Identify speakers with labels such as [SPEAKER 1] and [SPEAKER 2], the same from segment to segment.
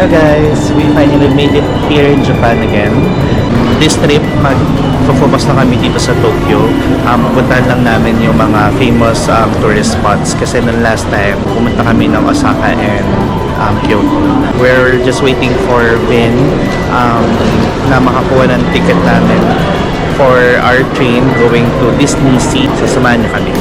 [SPEAKER 1] Hello guys, we finally made it here in Japan again. This trip, mag-focus na kami dito sa Tokyo. Puntahan lang namin yung mga famous tourist spots kasi nung last time, pumunta kami ng Osaka and Kyoto. We're just waiting for Vin na makakuha ng ticket namin for our train going to Disney Sea. Sasamahan niyo kami.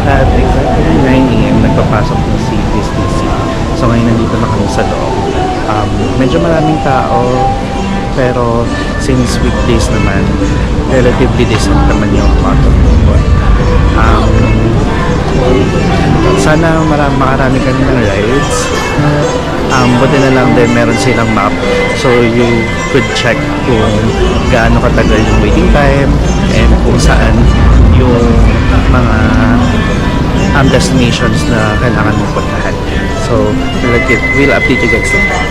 [SPEAKER 1] At exactly 9 AM, nagpapasok na si Disney Sea. So ngayon nandito na kami sa loob. Medyo maraming tao, pero since weekdays naman, relatively decent naman yung amount of people. Sana makarami kami ng rides. Buti na lang din meron silang map, so you could check kung gaano katagal yung waiting time and kung saan yung mga destinations na kailangan mong puntahan. So, we'll update you guys later.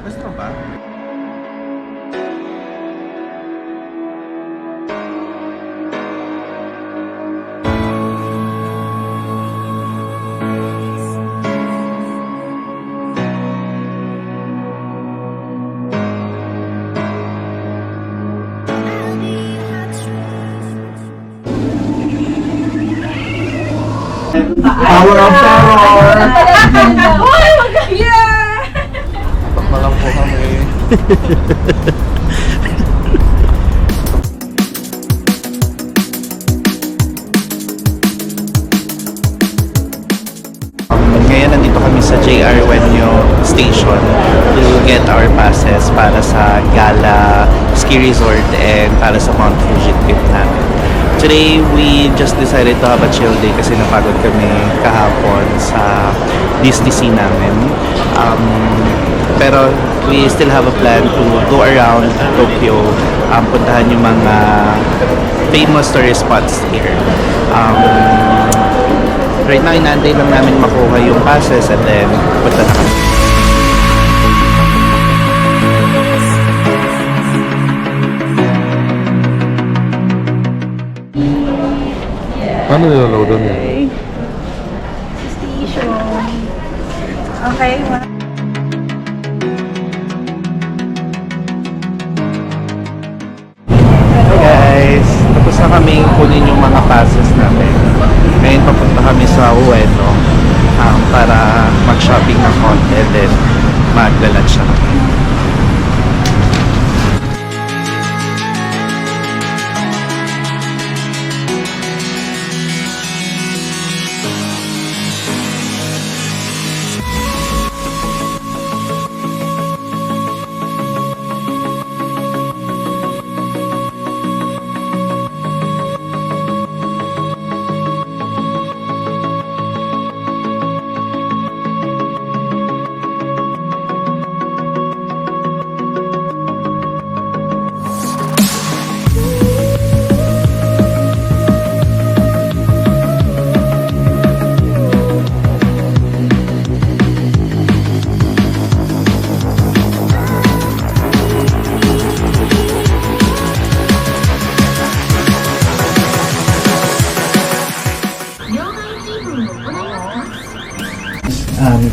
[SPEAKER 1] Gusto mo ba? Power of Terror! Bakla lang po kami. Ngayon nandito kami sa JR Ueno Station to get our passes para sa Gala Ski Resort and para sa Mount Fuji trip namin. Today, we just decided to have a chill day kasi napagod kami kahapon sa Disney Sea namin. Pero we still have a plan to go around Tokyo, puntahan yung mga famous tourist spots here. Right now, inaantay lang namin makuha yung passes and then punta na kami.
[SPEAKER 2] Paano niloloadan yan?
[SPEAKER 3] Okay. Station. Okay,
[SPEAKER 1] Guys, tapos na kami kunin yung mga passes namin. Ngayon papunta kami sa Ueno para mag-shopping ng konti and then mag-lunch na kami.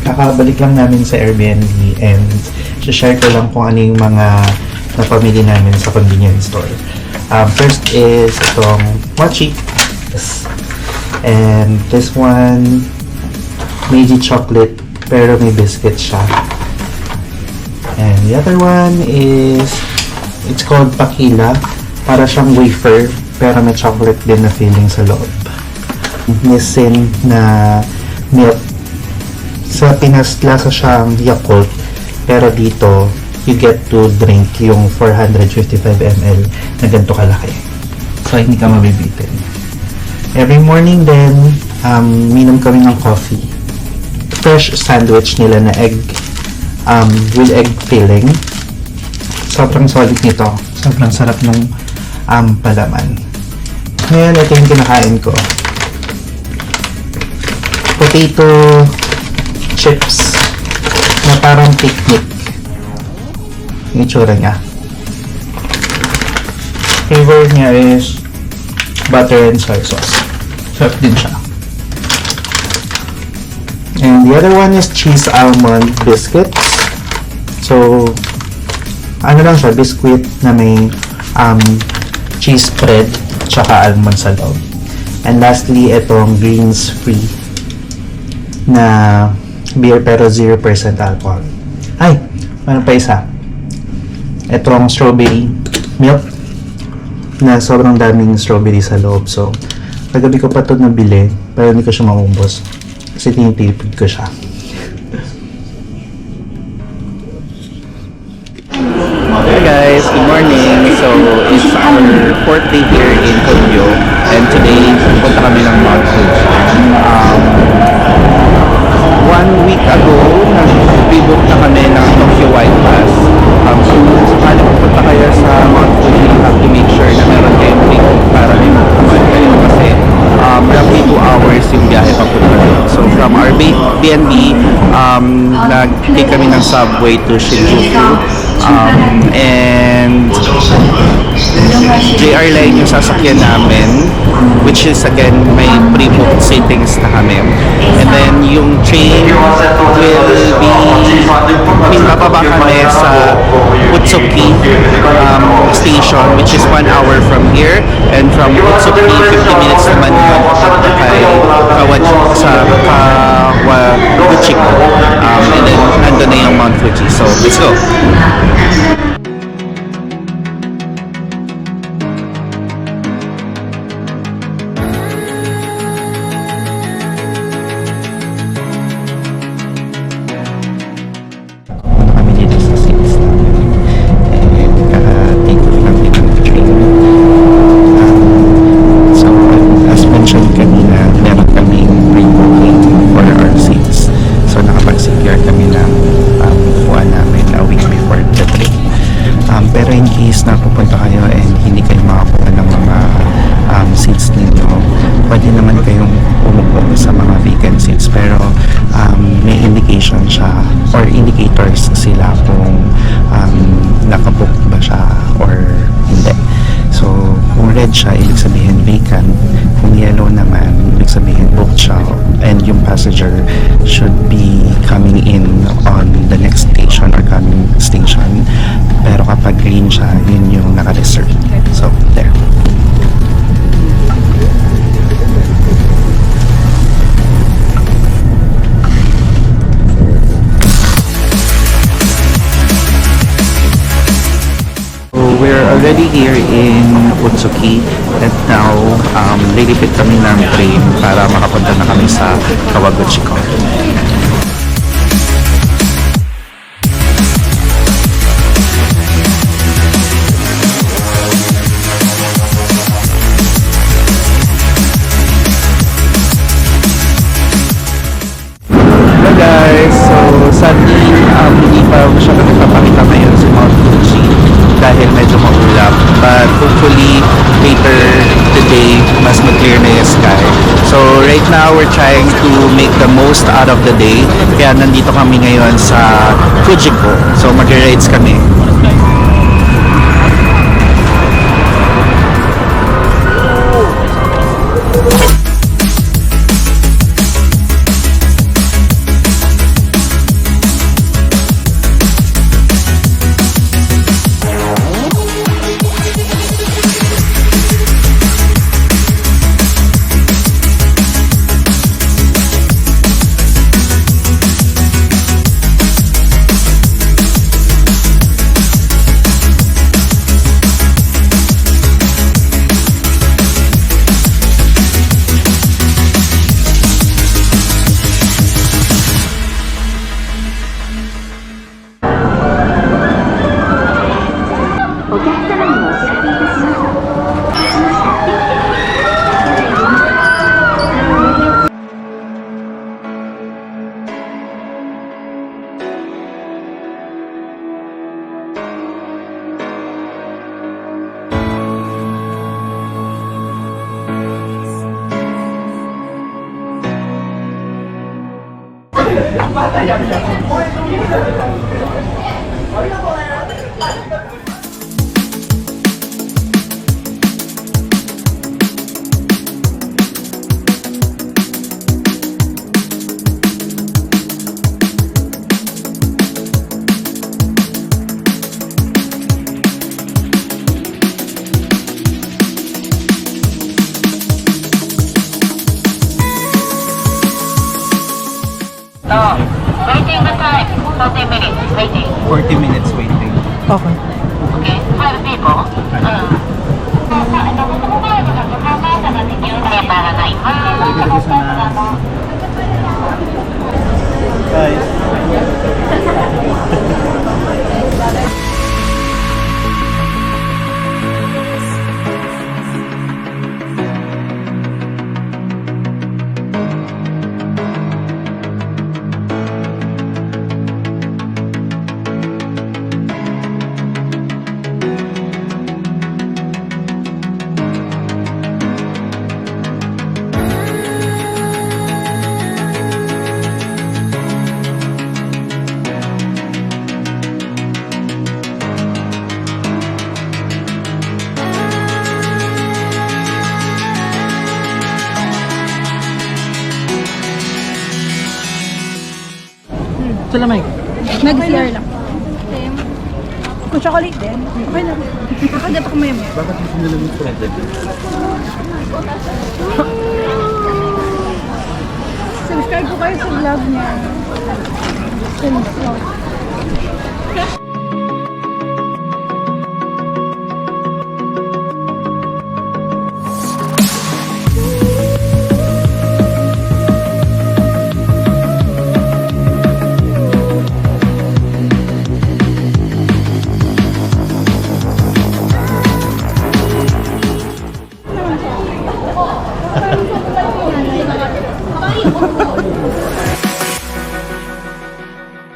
[SPEAKER 1] Kakabalik lang namin sa Airbnb and share ko lang kung ano yung mga napamili namin sa convenience store. First is itong mochi. Yes. And this one, Meiji chocolate pero may biscuit siya. And the other one is, it's called Pakila. Para siyang wafer pero may chocolate din na feeling sa loob. Nissin na milk. Sa Pinas, lasa siyang Yakult. Pero dito, you get to drink yung 455 ml na ganito kalaki. So, hindi ka mabibitin. Every morning din, minom kami ng coffee. Fresh sandwich nila na egg with egg filling. Sobrang solid nito. Sobrang sarap nung palaman. Ngayon, ito yung kinakain ko. Potato chips na parang picnic yung itsura niya. Flavor niya is butter and soy sauce. Sarap din siya. And the other one is cheese almond biscuits. So, ano lang siya, biscuit na may cheese spread tsaka almond sa loob. And lastly, itong greens free na beer pero 0% alcohol. Ay, ano pa isa? Itong strawberry milk na sobrang daming strawberry sa loob. So, kagabi ko pa ito nabili pero hindi ko siya maubos kasi tinitipid ko siya. Hey guys, good morning. So, it's our 4th day here in Tokyo and today pupunta kami ng Mount Fuji. 1 week ago, nag-rebook na kami ng Tokyo White Pass. Kung sakali pupunta kayo sa Mount Fuji, you have to make sure na meron kayong ticket para may makaman kayo kasi roughly 2 hours yung biyahe papunta doon. So from our BNB, nag-take kami ng subway to Shinjuku. And JR Line yung sasakyan namin, which is again may pre-booked sittings na kami. And then yung train will be bababa kami sa Utsuki station, which is 1 hour from here, and from Utsuki 50 minutes naman yun kay Kawaguchiko, and then nandun na yung Mount Fuji. So let's go. Pero in case na pupunta kayo and hindi kayo makakuha ng mga seats ninyo, pwede naman kayong umupo sa mga vacant seats, pero may indication siya or indicators sila kung nakabook ba siya or hindi. So kung red siya, ibig sabihin vacant. Kung yellow naman, green siya, yun yung naka-reserve. So, there. So, we're already here in Utsuki and now lilipit kami ng train para makapunta na kami sa Kawaguchiko. Hello guys! So sadly, hindi pa siya nagpapakita ngayon si Mount Fuji dahil medyo maulap. But hopefully, later today, mas mag-clear na yung sky. So right now, we're trying to make the most out of the day. Kaya nandito kami ngayon sa Fujiko. So mag-rides kami.
[SPEAKER 2] Waiting the time, 40 minutes waiting.
[SPEAKER 1] 40 minutes waiting.
[SPEAKER 3] Okay.
[SPEAKER 2] Okay, 5 people. Kaya para na
[SPEAKER 1] Guys.
[SPEAKER 3] Sila Mike? Nag-CR lang. Kung chocolate din, okay lang. Kakagat ako may
[SPEAKER 1] Bakit gusto nila yung product?
[SPEAKER 3] Subscribe po kayo sa vlog niya.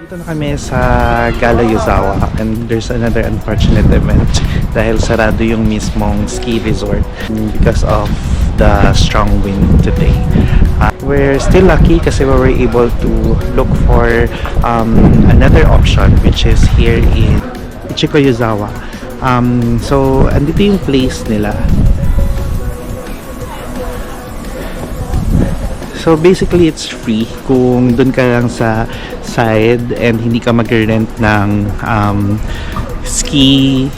[SPEAKER 1] Dito na kami sa Gala Yuzawa and there's another unfortunate event dahil sarado yung mismong ski resort because of the strong wind today. We're still lucky kasi we were able to look for another option which is here in Ichiko Yuzawa. So, andito yung place nila. So basically it's free kung dun ka lang sa side and hindi ka mag-rent ng ski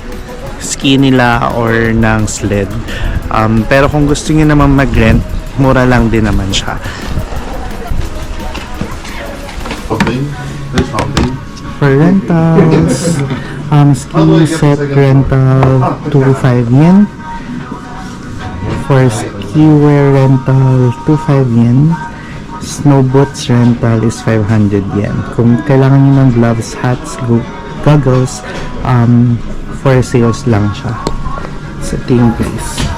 [SPEAKER 1] nila or ng sled. Pero kung gusto niyo naman mag-rent, mura lang din naman siya. For rentals, ski set rental 25 yen. For ski wear rental 25 yen. Snow boots rental is 500 yen. Kung kailangan niyo ng gloves, hats, goggles, for sales lang siya. Sa team place.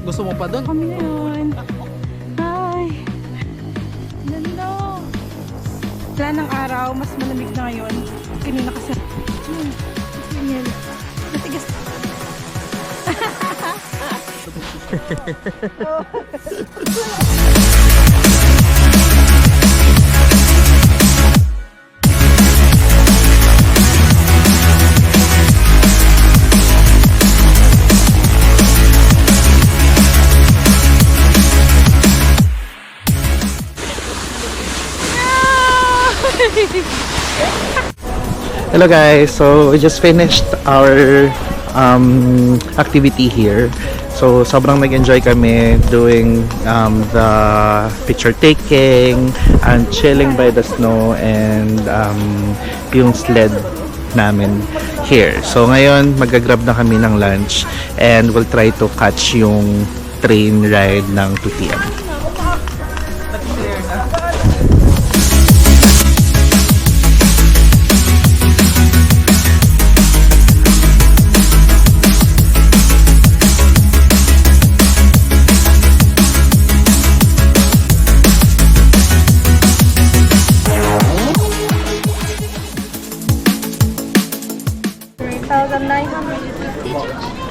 [SPEAKER 4] Gusto mo pa doon?
[SPEAKER 3] Kami na yun. Hi. Ganda. Wala ng araw, mas malamig na ngayon. Kanina kasi. Ganyan. Matigas.
[SPEAKER 1] Hello guys, so we just finished our activity here. So sobrang nag-enjoy kami doing the picture taking and chilling by the snow and yung sled namin here. So ngayon mag-grab na kami ng lunch and we'll try to catch yung train ride ng 2 p.m.
[SPEAKER 3] $3,950.